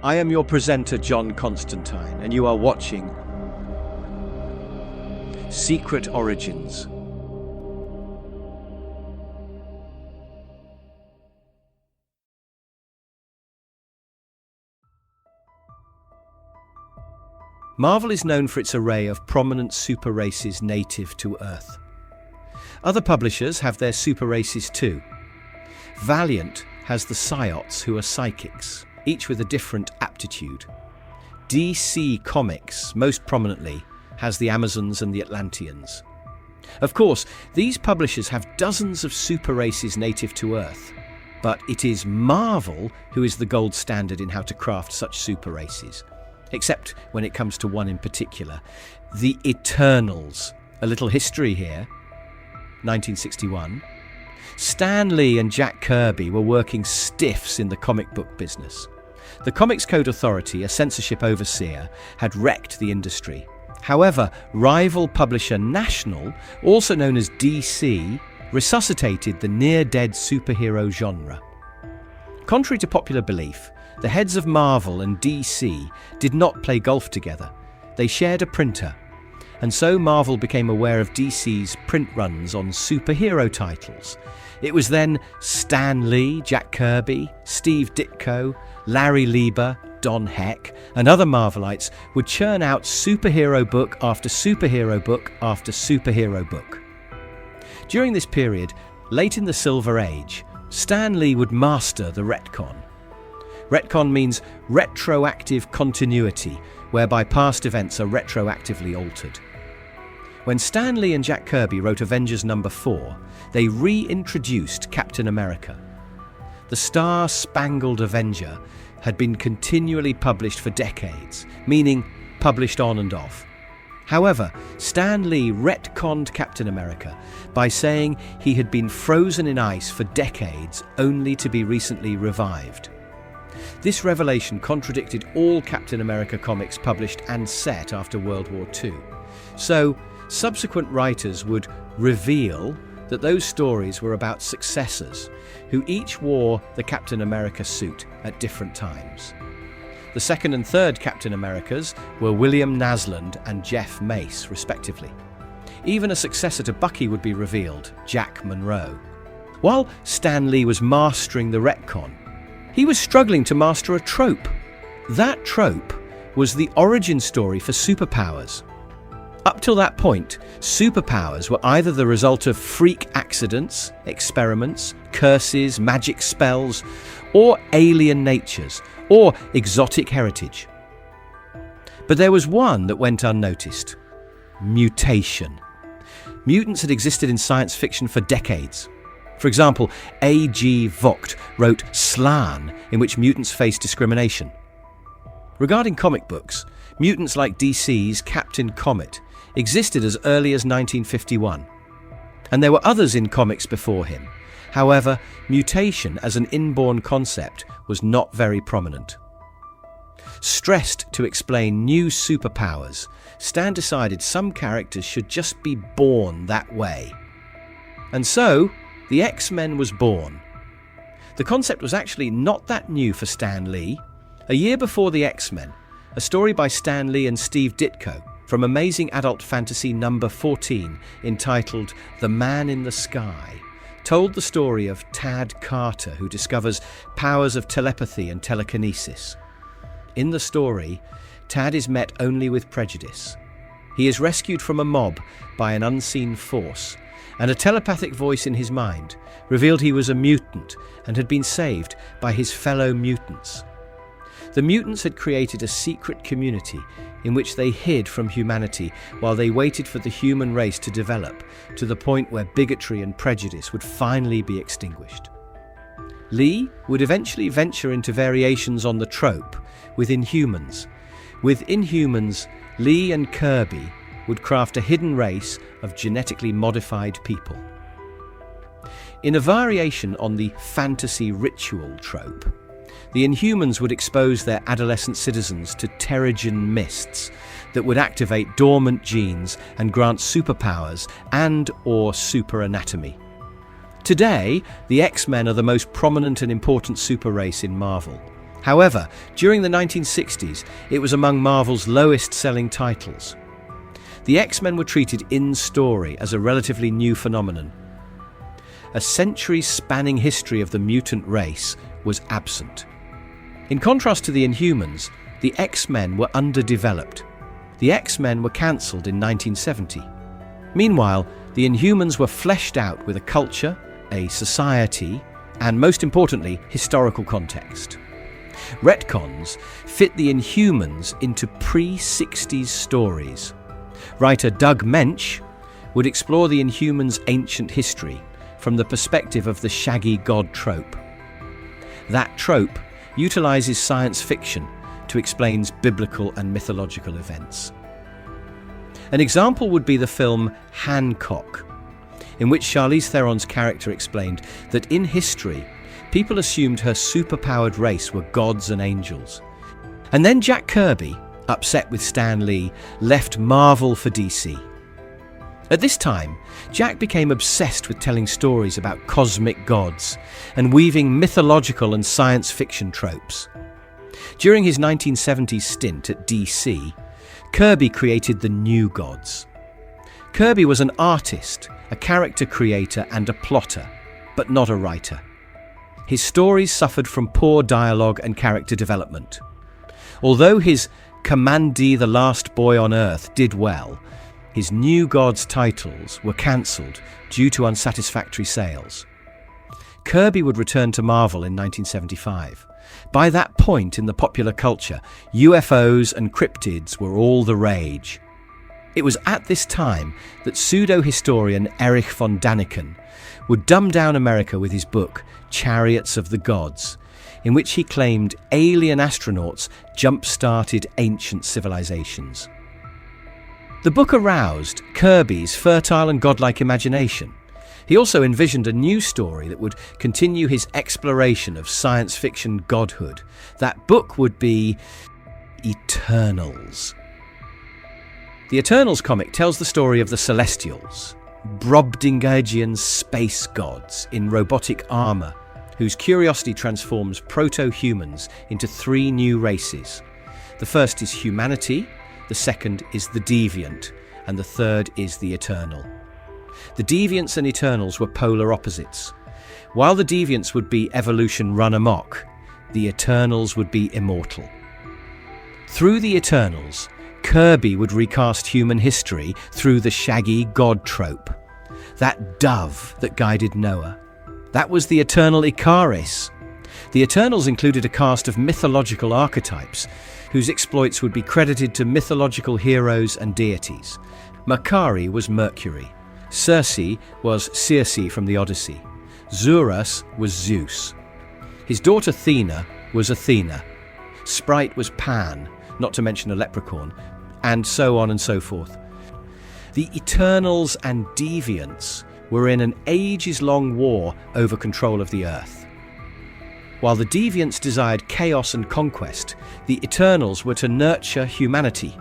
I am your presenter, John Constantine, and you are watching Secret Origins. Marvel is known for its array of prominent super races native to Earth. Other publishers have their super races too. Valiant has the Psiots, who are psychics, each with a different aptitude. DC Comics, most prominently, has the Amazons and the Atlanteans. Of course, these publishers have dozens of super races native to Earth, but it is Marvel who is the gold standard in how to craft such super races. Except when it comes to one in particular, the Eternals. A little history here. 1961. Stan Lee and Jack Kirby were working stiffs in the comic book business. The Comics Code Authority, a censorship overseer, had wrecked the industry. However, rival publisher National, also known as DC, resuscitated the near-dead superhero genre. Contrary to popular belief, the heads of Marvel and DC did not play golf together. They shared a printer, and so Marvel became aware of DC's print runs on superhero titles. It was then Stan Lee, Jack Kirby, Steve Ditko, Larry Lieber, Don Heck, and other Marvelites would churn out superhero book after superhero book after superhero book. During this period, late in the Silver Age, Stan Lee would master the retcon. Retcon means retroactive continuity, whereby past events are retroactively altered. When Stan Lee and Jack Kirby wrote Avengers number 4, they reintroduced Captain America. The Star-Spangled Avenger had been continually published for decades, meaning published on and off. However, Stan Lee retconned Captain America by saying he had been frozen in ice for decades only to be recently revived. This revelation contradicted all Captain America comics published and set after World War II. So, subsequent writers would reveal that those stories were about successors who each wore the Captain America suit at different times. The second and third Captain Americas were William Naslund and Jeff Mace, respectively. Even a successor to Bucky would be revealed, Jack Monroe. While Stan Lee was mastering the retcon, he was struggling to master a trope. That trope was the origin story for superpowers. Up till that point, superpowers were either the result of freak accidents, experiments, curses, magic spells, or alien natures, or exotic heritage. But there was one that went unnoticed: mutation. Mutants had existed in science fiction for decades. For example, A.G. Vogt wrote Slan, in which mutants face discrimination. Regarding comic books, mutants like DC's Captain Comet existed as early as 1951, and there were others in comics before him. However, mutation as an inborn concept was not very prominent. Stressed to explain new superpowers, Stan decided some characters should just be born that way. And so, the X-Men was born. The concept was actually not that new for Stan Lee. A year before the X-Men, a story by Stan Lee and Steve Ditko from Amazing Adult Fantasy number 14, entitled The Man in the Sky, told the story of Tad Carter, who discovers powers of telepathy and telekinesis. In the story, Tad is met only with prejudice. He is rescued from a mob by an unseen force, and a telepathic voice in his mind revealed he was a mutant and had been saved by his fellow mutants. The mutants had created a secret community in which they hid from humanity while they waited for the human race to develop to the point where bigotry and prejudice would finally be extinguished. Lee would eventually venture into variations on the trope with Inhumans. With Inhumans, Lee and Kirby would craft a hidden race of genetically modified people. In a variation on the fantasy ritual trope, the Inhumans would expose their adolescent citizens to Terrigen mists that would activate dormant genes and grant superpowers and/or superanatomy. Today, the X-Men are the most prominent and important super race in Marvel. However, during the 1960s, it was among Marvel's lowest-selling titles. The X-Men were treated in story as a relatively new phenomenon. A century-spanning history of the mutant race was absent. In contrast to the Inhumans, the X-Men were underdeveloped. The X-Men were cancelled in 1970. Meanwhile, the Inhumans were fleshed out with a culture, a society, and most importantly, historical context. Retcons fit the Inhumans into pre-60s stories. Writer Doug Mensch would explore the Inhumans' ancient history from the perspective of the shaggy god trope. That trope utilizes science fiction to explain biblical and mythological events. An example would be the film Hancock, in which Charlize Theron's character explained that in history, people assumed her superpowered race were gods and angels. And then Jack Kirby, upset with Stan Lee, left Marvel for DC. At this time, Jack became obsessed with telling stories about cosmic gods and weaving mythological and science fiction tropes. During his 1970s stint at DC, Kirby created the New Gods. Kirby was an artist, a character creator and a plotter, but not a writer. His stories suffered from poor dialogue and character development. Although his Kamandi the Last Boy on Earth did well, his New Gods titles were cancelled due to unsatisfactory sales. Kirby would return to Marvel in 1975. By that point in the popular culture, UFOs and cryptids were all the rage. It was at this time that pseudo-historian Erich von Daniken would dumb down America with his book Chariots of the Gods, in which he claimed alien astronauts jump-started ancient civilizations. The book aroused Kirby's fertile and godlike imagination. He also envisioned a new story that would continue his exploration of science fiction godhood. That book would be Eternals. The Eternals comic tells the story of the Celestials, Brobdingnagian space gods in robotic armor, whose curiosity transforms proto-humans into three new races. The first is humanity, the second is the Deviant, and the third is the Eternal. The Deviants and Eternals were polar opposites. While the Deviants would be evolution run amok, the Eternals would be immortal. Through the Eternals, Kirby would recast human history through the shaggy god trope. That dove that guided Noah. That was the Eternal Icaris. The Eternals included a cast of mythological archetypes, whose exploits would be credited to mythological heroes and deities. Makkari was Mercury. Circe was Circe from the Odyssey. Zurus was Zeus. His daughter Thena was Athena. Sprite was Pan, not to mention a leprechaun, and so on and so forth. The Eternals and Deviants were in an ages-long war over control of the Earth. While the Deviants desired chaos and conquest, the Eternals were to nurture humanity.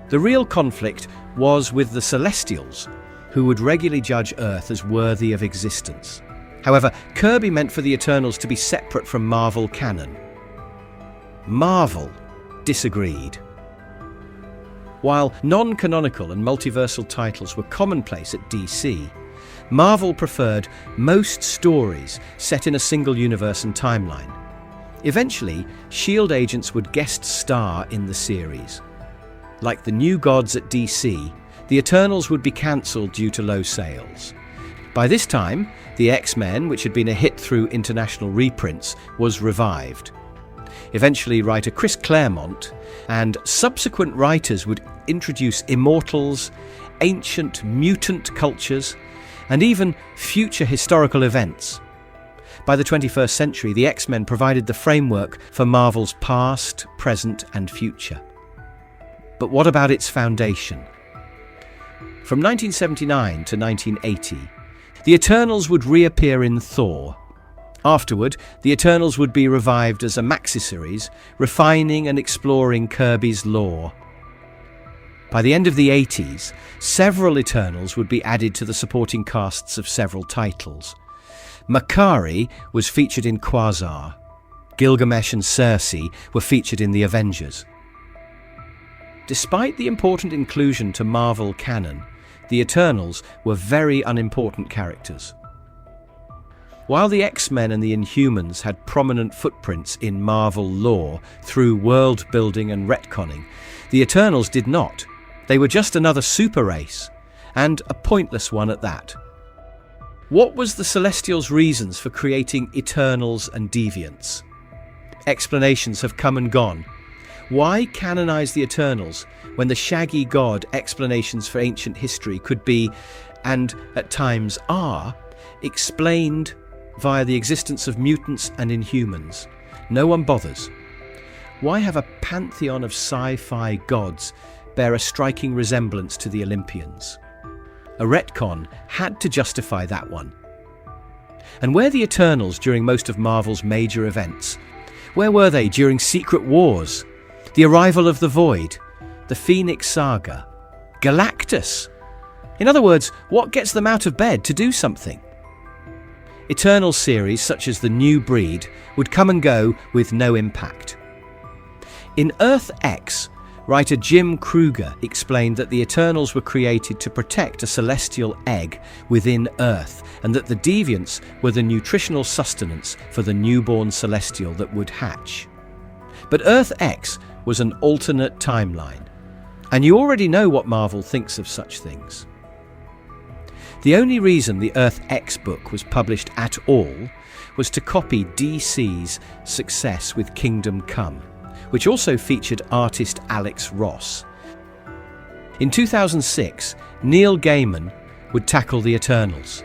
The real conflict was with the Celestials, who would regularly judge Earth as worthy of existence. However, Kirby meant for the Eternals to be separate from Marvel canon. Marvel disagreed. While non-canonical and multiversal titles were commonplace at DC, Marvel preferred most stories set in a single universe and timeline. Eventually, S.H.I.E.L.D. agents would guest star in the series. Like the New Gods at DC, the Eternals would be cancelled due to low sales. By this time, the X-Men, which had been a hit through international reprints, was revived. Eventually, writer Chris Claremont and subsequent writers would introduce immortals, ancient mutant cultures, and even future historical events. By the 21st century, the X-Men provided the framework for Marvel's past, present, and future. But what about its foundation? From 1979 to 1980, the Eternals would reappear in Thor. Afterward, the Eternals would be revived as a maxi-series, refining and exploring Kirby's lore. By the end of the 80s, several Eternals would be added to the supporting casts of several titles. Makkari was featured in Quasar. Gilgamesh and Circe were featured in the Avengers. Despite the important inclusion to Marvel canon, the Eternals were very unimportant characters. While the X-Men and the Inhumans had prominent footprints in Marvel lore through world building and retconning, the Eternals did not. They were just another super race, and a pointless one at that. What was the Celestials' reasons for creating Eternals and Deviants? Explanations have come and gone. Why canonize the Eternals when the shaggy god explanations for ancient history could be, and at times are, explained via the existence of mutants and Inhumans? No one bothers. Why have a pantheon of sci-fi gods bear a striking resemblance to the Olympians? A retcon had to justify that one. And where the Eternals during most of Marvel's major events? Where were they during Secret Wars, the arrival of the Void, the Phoenix Saga, Galactus? In other words, what gets them out of bed to do something? Eternal series such as The New Breed would come and go with no impact. In Earth X, writer Jim Kruger explained that the Eternals were created to protect a celestial egg within Earth, and that the Deviants were the nutritional sustenance for the newborn celestial that would hatch. But Earth X was an alternate timeline, and you already know what Marvel thinks of such things. The only reason the Earth X book was published at all was to copy DC's success with Kingdom Come, which also featured artist Alex Ross. In 2006, Neil Gaiman would tackle the Eternals.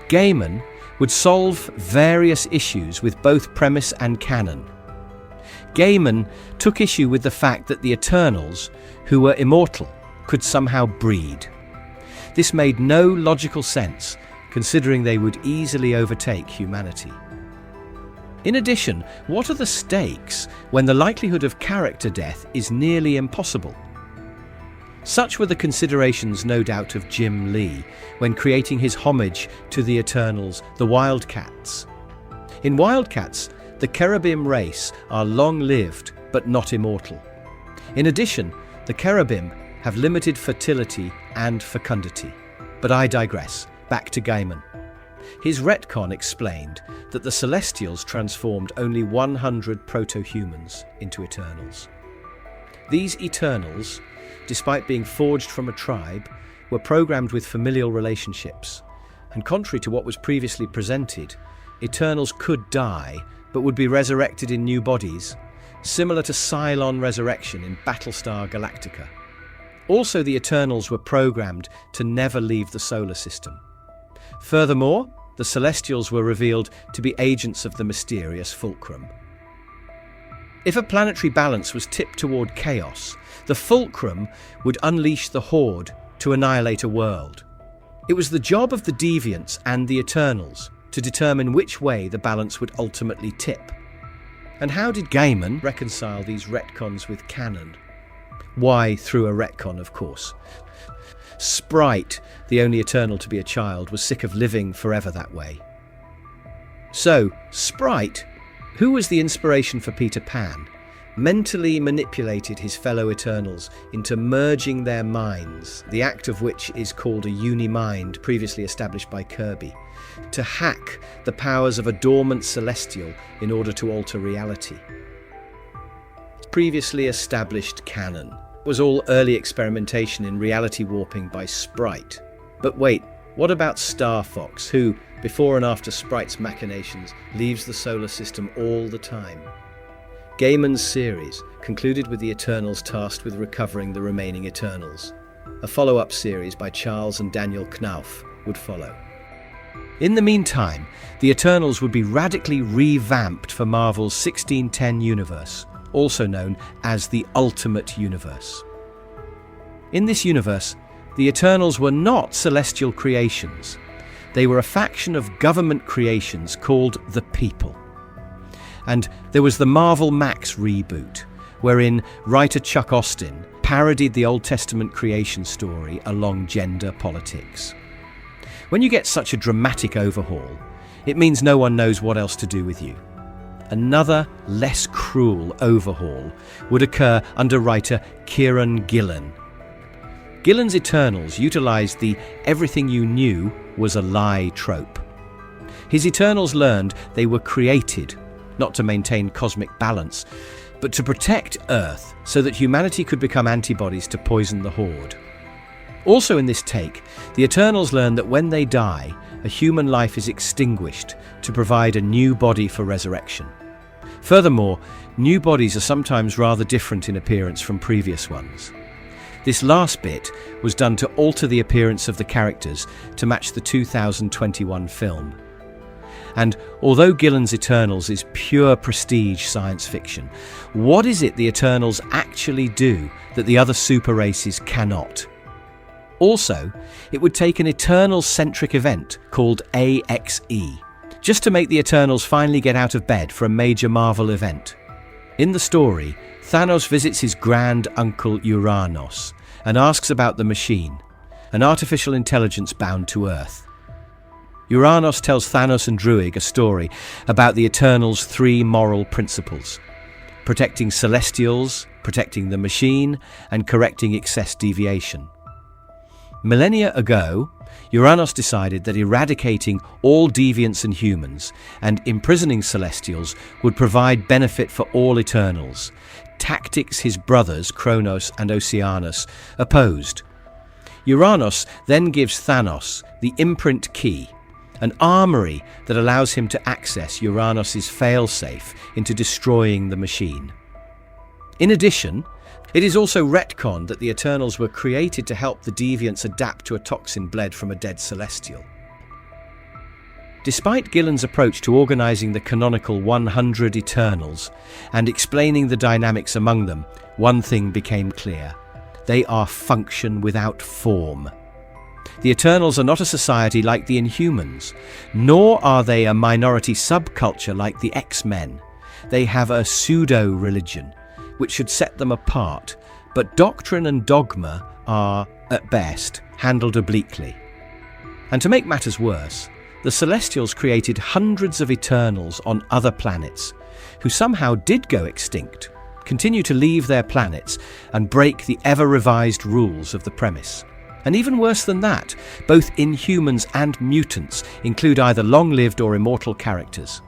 Gaiman would solve various issues with both premise and canon. Gaiman took issue with the fact that the Eternals, who were immortal, could somehow breed. This made no logical sense, considering they would easily overtake humanity. In addition, what are the stakes when the likelihood of character death is nearly impossible? Such were the considerations, no doubt, of Jim Lee when creating his homage to the Eternals, the Wildcats. In Wildcats, the Cherubim race are long-lived but not immortal. In addition, the Cherubim have limited fertility and fecundity. But I digress. Back to Gaiman. His retcon explained that the Celestials transformed only 100 proto-humans into Eternals. These Eternals, despite being forged from a tribe, were programmed with familial relationships, and contrary to what was previously presented, Eternals could die but would be resurrected in new bodies, similar to Cylon resurrection in Battlestar Galactica. Also, the Eternals were programmed to never leave the solar system. Furthermore, the Celestials were revealed to be agents of the mysterious Fulcrum. If a planetary balance was tipped toward chaos, the Fulcrum would unleash the Horde to annihilate a world. It was the job of the Deviants and the Eternals to determine which way the balance would ultimately tip. And how did Gaiman reconcile these retcons with canon? Why, through a retcon, of course. Sprite, the only Eternal to be a child, was sick of living forever that way. So, Sprite, who was the inspiration for Peter Pan, mentally manipulated his fellow Eternals into merging their minds, the act of which is called a uni-mind, previously established by Kirby, to hack the powers of a dormant Celestial in order to alter reality. Previously established canon was all early experimentation in reality warping by Sprite. But wait, what about Star Fox, who, before and after Sprite's machinations, leaves the solar system all the time? Gaiman's series concluded with the Eternals tasked with recovering the remaining Eternals. A follow-up series by Charles and Daniel Knauf would follow. In the meantime, the Eternals would be radically revamped for Marvel's 1610 universe, also known as the Ultimate Universe. In this universe, the Eternals were not celestial creations. They were a faction of government creations called the People. And there was the Marvel Max reboot, wherein writer Chuck Austin parodied the Old Testament creation story along gender politics. When you get such a dramatic overhaul, it means no one knows what else to do with you. another, less cruel overhaul would occur under writer Kieran Gillen. Gillen's Eternals utilised the "everything you knew was a lie" trope. His Eternals learned they were created, not to maintain cosmic balance, but to protect Earth so that humanity could become antibodies to poison the Horde. Also in this take, the Eternals learn that when they die, a human life is extinguished to provide a new body for resurrection. Furthermore, new bodies are sometimes rather different in appearance from previous ones. This last bit was done to alter the appearance of the characters to match the 2021 film. And although Gillen's Eternals is pure prestige science fiction, what is it the Eternals actually do that the other super races cannot? Also, it would take an Eternals-centric event called AXE, just to make the Eternals finally get out of bed for a major Marvel event. In the story, Thanos visits his grand uncle Uranos and asks about the machine, an artificial intelligence bound to Earth. Uranos tells Thanos and Druig a story about the Eternals' 3 moral principles: protecting Celestials, protecting the machine, and correcting excess deviation. Millennia ago, Uranos decided that eradicating all deviants and humans and imprisoning Celestials would provide benefit for all Eternals, tactics his brothers Kronos and Oceanus opposed. Uranos then gives Thanos the imprint key, an armory that allows him to access Uranos' failsafe into destroying the machine. In addition, it is also retconned that the Eternals were created to help the Deviants adapt to a toxin bled from a dead Celestial. Despite Gillen's approach to organising the canonical 100 Eternals and explaining the dynamics among them, one thing became clear: they are function without form. The Eternals are not a society like the Inhumans, nor are they a minority subculture like the X-Men. They have a pseudo-religion, which should set them apart, but doctrine and dogma are, at best, handled obliquely. And to make matters worse, the Celestials created hundreds of Eternals on other planets, who somehow did go extinct, continue to leave their planets, and break the ever-revised rules of the premise. And even worse than that, both Inhumans and mutants include either long-lived or immortal characters.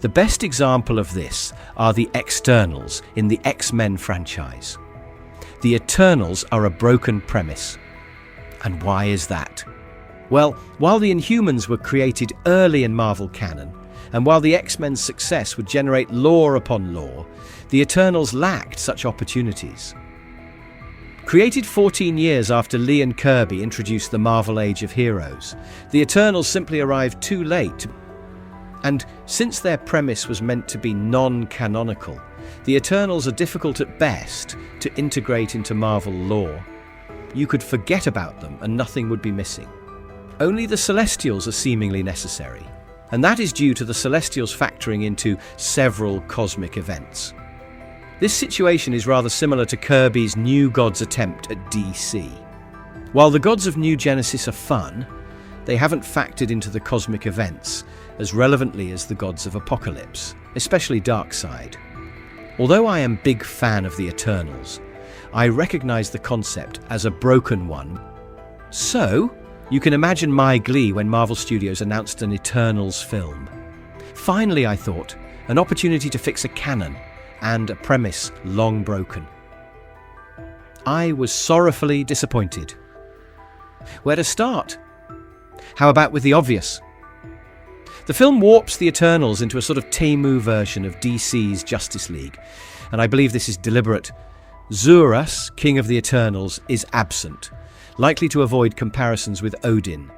The best example of this are the Externals in the X-Men franchise. The Eternals are a broken premise. And why is that? Well, while the Inhumans were created early in Marvel canon, and while the X-Men's success would generate lore upon lore, the Eternals lacked such opportunities. Created 14 years after Lee and Kirby introduced the Marvel Age of Heroes, the Eternals simply arrived too late. And since their premise was meant to be non-canonical, the Eternals are difficult at best to integrate into Marvel lore. You could forget about them and nothing would be missing. Only the Celestials are seemingly necessary, and that is due to the Celestials factoring into several cosmic events. This situation is rather similar to Kirby's New Gods attempt at DC. While the gods of New Genesis are fun, they haven't factored into the cosmic events as relevantly as the gods of Apocalypse, especially Darkseid. Although I am a big fan of the Eternals, I recognise the concept as a broken one. So, you can imagine my glee when Marvel Studios announced an Eternals film. Finally, I thought, an opportunity to fix a canon and a premise long broken. I was sorrowfully disappointed. Where to start? How about with the obvious? The film warps the Eternals into a sort of Temu version of DC's Justice League, and I believe this is deliberate. Xurus, King of the Eternals, is absent, likely to avoid comparisons with Odin.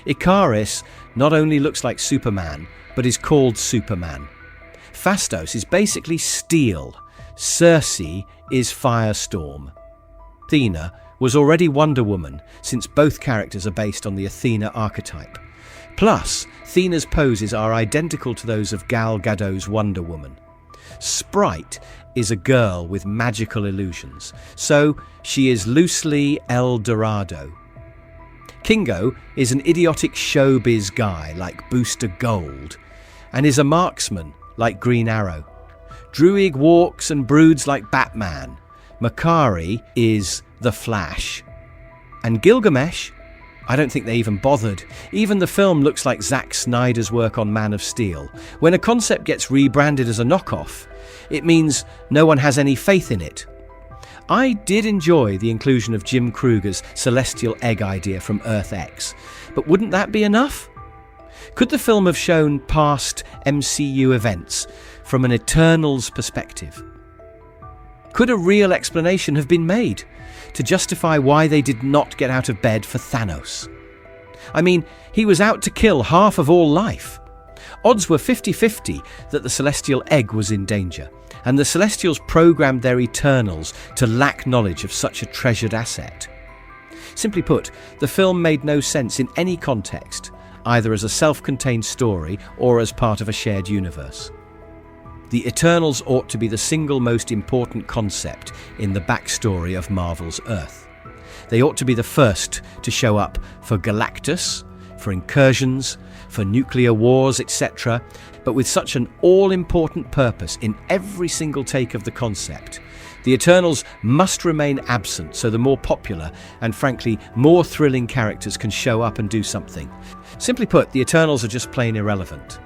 Ikaris not only looks like Superman, but is called Superman. Phastos is basically steel. Circe is Firestorm. Athena was already Wonder Woman, since both characters are based on the Athena archetype. Plus, Athena's poses are identical to those of Gal Gadot's Wonder Woman. Sprite is a girl with magical illusions, so she is loosely El Dorado. Kingo is an idiotic showbiz guy like Booster Gold, and is a marksman like Green Arrow. Druig walks and broods like Batman. Makkari is the Flash. And Gilgamesh? I don't think they even bothered. Even the film looks like Zack Snyder's work on Man of Steel. When a concept gets rebranded as a knockoff, it means no one has any faith in it. I did enjoy the inclusion of Jim Kruger's celestial egg idea from Earth X, but wouldn't that be enough? Could the film have shown past MCU events from an Eternals perspective? Could a real explanation have been made to justify why they did not get out of bed for Thanos? I mean, he was out to kill half of all life. Odds were 50-50 that the celestial egg was in danger, and the Celestials programmed their Eternals to lack knowledge of such a treasured asset. Simply put, the film made no sense in any context, either as a self-contained story or as part of a shared universe. The Eternals ought to be the single most important concept in the backstory of Marvel's Earth. They ought to be the first to show up for Galactus, for incursions, for nuclear wars, etc., but with such an all-important purpose in every single take of the concept. The Eternals must remain absent so the more popular and, frankly, more thrilling characters can show up and do something. Simply put, the Eternals are just plain irrelevant.